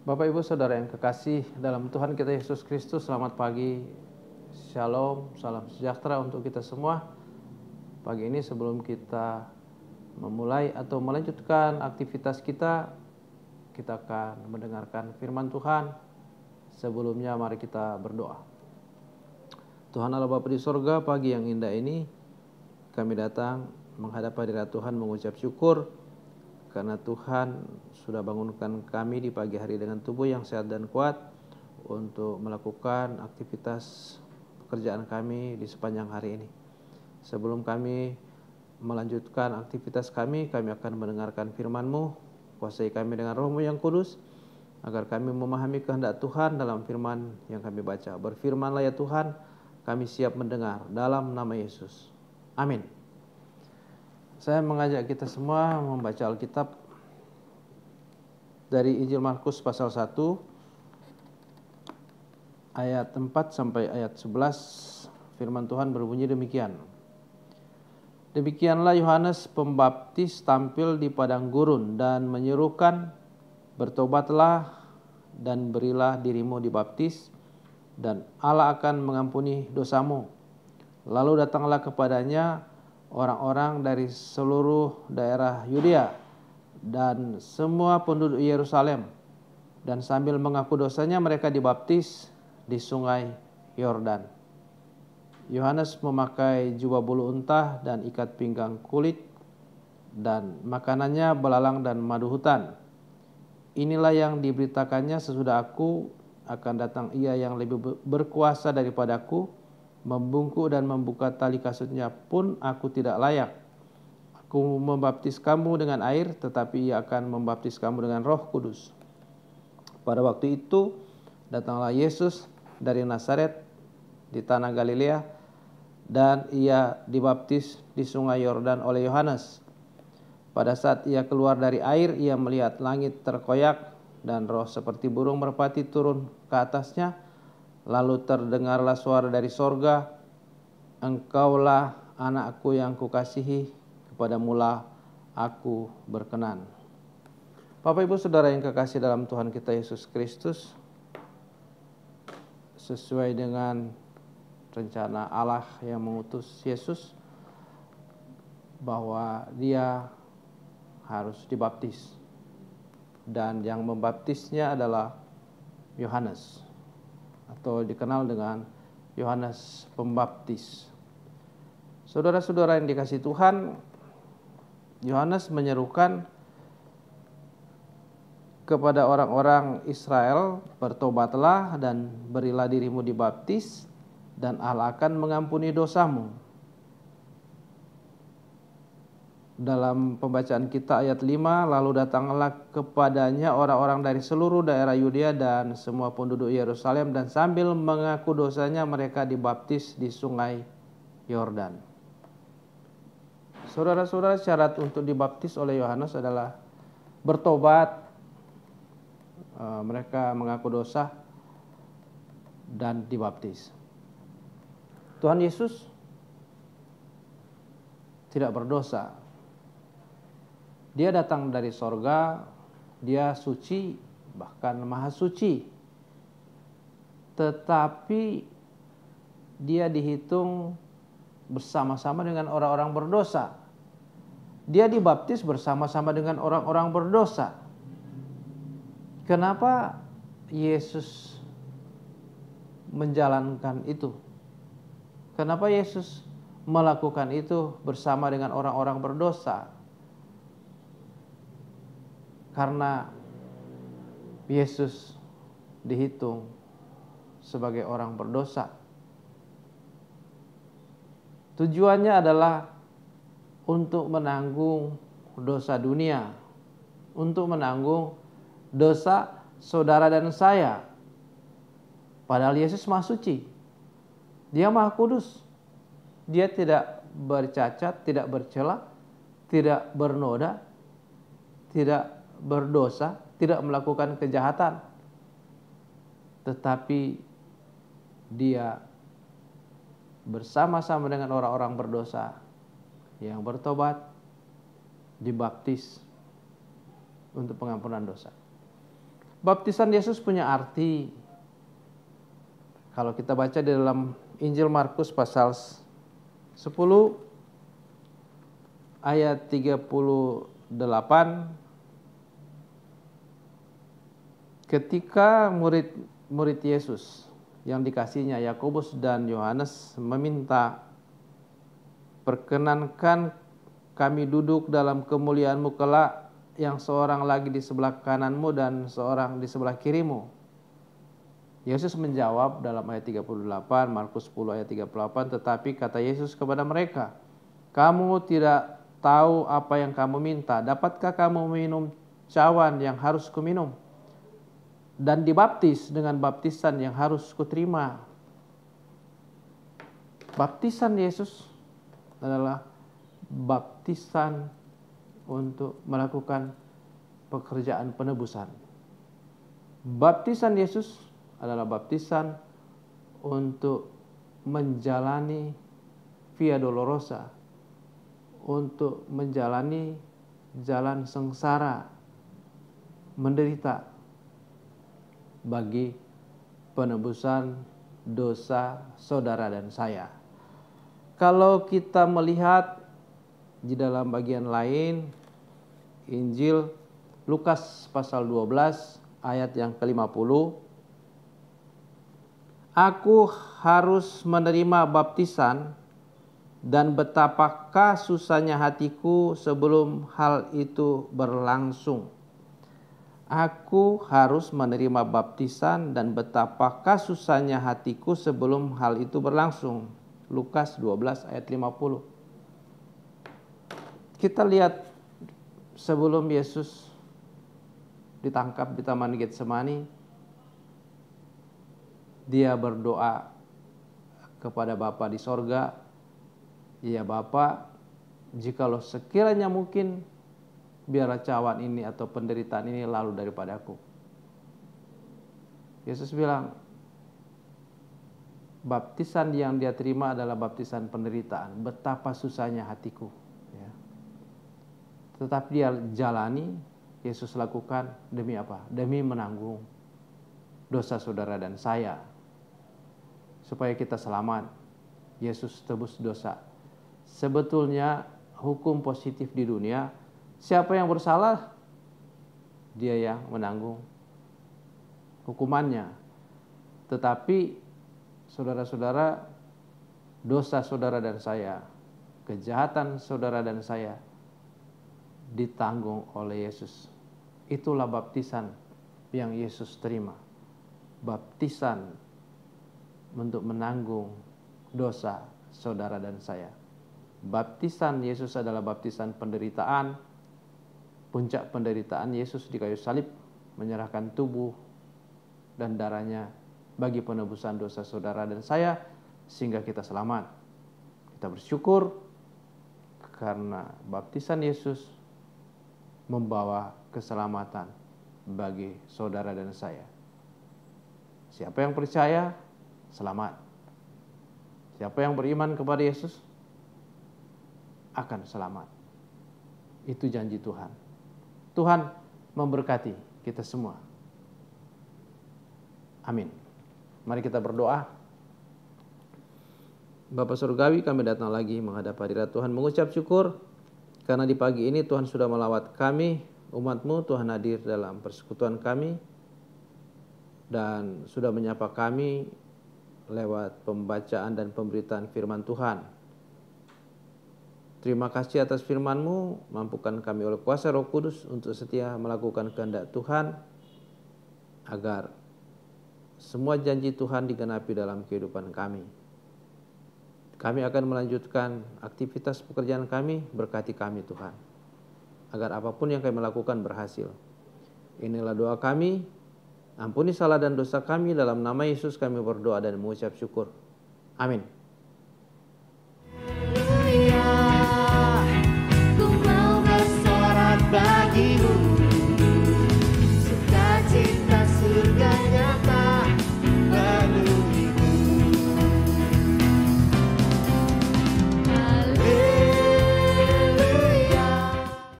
Bapak Ibu Saudara yang kekasih dalam Tuhan kita Yesus Kristus, selamat pagi, shalom, salam sejahtera untuk kita semua. Pagi ini sebelum kita memulai atau melanjutkan aktivitas kita akan mendengarkan firman Tuhan. Sebelumnya mari kita berdoa. Tuhan Allah Bapa di sorga, pagi yang indah ini kami datang menghadap hadirat Tuhan mengucap syukur karena Tuhan sudah bangunkan kami di pagi hari dengan tubuh yang sehat dan kuat untuk melakukan aktivitas pekerjaan kami di sepanjang hari ini. Sebelum kami melanjutkan aktivitas kami akan mendengarkan firman-Mu. Kuasai kami dengan Roh-Mu yang kudus, agar kami memahami kehendak Tuhan dalam firman yang kami baca. Berfirmanlah ya Tuhan, kami siap mendengar dalam nama Yesus. Amin. Saya mengajak kita semua membaca Alkitab dari Injil Markus pasal 1 ayat 4 sampai ayat 11. Firman Tuhan berbunyi demikian. Demikianlah Yohanes Pembaptis tampil di padang gurun dan menyerukan, bertobatlah dan berilah dirimu dibaptis dan Allah akan mengampuni dosamu. Lalu datanglah kepadanya orang-orang dari seluruh daerah Yudea dan semua penduduk Yerusalem, dan sambil mengaku dosanya mereka dibaptis di sungai Yordan. Yohanes memakai jubah bulu unta dan ikat pinggang kulit, dan makanannya belalang dan madu hutan. Inilah yang diberitakannya, sesudah aku akan datang ia yang lebih berkuasa daripadaku, membungkuk dan membuka tali kasutnya pun aku tidak layak. Aku membaptis kamu dengan air, tetapi ia akan membaptis kamu dengan Roh Kudus. Pada waktu itu datanglah Yesus dari Nazaret di tanah Galilea, dan ia dibaptis di sungai Yordan oleh Yohanes. Pada saat ia keluar dari air, ia melihat langit terkoyak dan roh seperti burung merpati turun ke atasnya. Lalu terdengarlah suara dari sorga, Engkaulah anakku yang kukasihi, kepadamulah aku berkenan. Bapak Ibu Saudara yang kekasih dalam Tuhan kita Yesus Kristus, sesuai dengan rencana Allah yang mengutus Yesus bahwa dia harus dibaptis, dan yang membaptisnya adalah Yohanes, atau dikenal dengan Yohanes Pembaptis. Saudara-saudara yang dikasihi Tuhan, Yohanes menyerukan kepada orang-orang Israel, bertobatlah dan berilah dirimu dibaptis dan Allah akan mengampuni dosamu. Dalam pembacaan kita ayat 5, lalu datanglah kepadanya orang-orang dari seluruh daerah Yudea dan semua penduduk Yerusalem, dan sambil mengaku dosanya mereka dibaptis di sungai Yordan. Saudara-saudara, syarat untuk dibaptis oleh Yohanes adalah bertobat, mereka mengaku dosa dan dibaptis. Tuhan Yesus tidak berdosa. Dia datang dari sorga, dia suci, bahkan maha suci. Tetapi dia dihitung bersama-sama dengan orang-orang berdosa. Dia dibaptis bersama-sama dengan orang-orang berdosa. Kenapa Yesus menjalankan itu? Kenapa Yesus melakukan itu bersama dengan orang-orang berdosa? Karena Yesus dihitung sebagai orang berdosa. Tujuannya adalah untuk menanggung dosa dunia, untuk menanggung dosa saudara dan saya. Padahal Yesus maha suci, dia maha kudus, dia tidak bercacat, tidak bercela, tidak bernoda, tidak berdosa, tidak melakukan kejahatan, tetapi dia bersama-sama dengan orang-orang berdosa yang bertobat, dibaptis untuk pengampunan dosa. Baptisan Yesus punya arti. Kalau kita baca di dalam Injil Markus pasal 10 ayat 38, ketika murid Yesus yang dikasihnya Yakobus dan Yohanes meminta, "Perkenankan kami duduk dalam kemuliaan-Mu kelak, yang seorang lagi di sebelah kananmu dan seorang di sebelah kirimu." Yesus menjawab dalam ayat 38, Markus 10 ayat 38, "Tetapi kata Yesus kepada mereka, kamu tidak tahu apa yang kamu minta. Dapatkah kamu minum cawan yang harus kuminum? Dan dibaptis dengan baptisan yang harus kuterima?" Baptisan Yesus adalah baptisan untuk melakukan pekerjaan penebusan. Baptisan Yesus adalah baptisan untuk menjalani via dolorosa, untuk menjalani jalan sengsara, menderita bagi penebusan dosa saudara dan saya. Kalau kita melihat di dalam bagian lain, Injil Lukas pasal 12 ayat yang ke-50, "Aku harus menerima baptisan, dan betapakah susahnya hatiku sebelum hal itu berlangsung." Aku harus menerima baptisan, dan betapakah susahnya hatiku sebelum hal itu berlangsung. Lukas 12 ayat 50. Kita lihat sebelum Yesus ditangkap di Taman Getsemani, dia berdoa kepada Bapa di sorga, "Ya Bapa, jikalau sekiranya mungkin, biarlah cawan ini atau penderitaan ini lalu daripadaku." Yesus bilang, baptisan yang dia terima adalah baptisan penderitaan. Betapa susahnya hatiku. Ya. Tetapi dia jalani, Yesus lakukan demi apa? Demi menanggung dosa saudara dan saya. Supaya kita selamat. Yesus tebus dosa. Sebetulnya hukum positif di dunia, siapa yang bersalah, dia yang menanggung hukumannya. Tetapi saudara-saudara, dosa saudara dan saya, kejahatan saudara dan saya ditanggung oleh Yesus. Itulah baptisan yang Yesus terima. Baptisan untuk menanggung dosa saudara dan saya. Baptisan Yesus adalah baptisan penderitaan. Puncak penderitaan Yesus di kayu salib, menyerahkan tubuh dan darahnya bagi penebusan dosa saudara dan saya, sehingga kita selamat. Kita bersyukur karena baptisan Yesus membawa keselamatan bagi saudara dan saya. Siapa yang percaya, selamat. Siapa yang beriman kepada Yesus akan selamat. Itu janji Tuhan. Tuhan memberkati kita semua. Amin. Mari kita berdoa. Bapa Surgawi, kami datang lagi menghadap hadirat Tuhan, mengucap syukur karena di pagi ini Tuhan sudah melawat kami, umat-Mu. Tuhan hadir dalam persekutuan kami dan sudah menyapa kami lewat pembacaan dan pemberitaan firman Tuhan. Terima kasih atas firman-Mu, mampukan kami oleh kuasa Roh Kudus untuk setia melakukan kehendak Tuhan, agar semua janji Tuhan digenapi dalam kehidupan kami. Kami akan melanjutkan aktivitas pekerjaan kami, berkati kami Tuhan, agar apapun yang kami lakukan berhasil. Inilah doa kami, ampuni salah dan dosa kami, dalam nama Yesus kami berdoa dan mengucap syukur. Amin.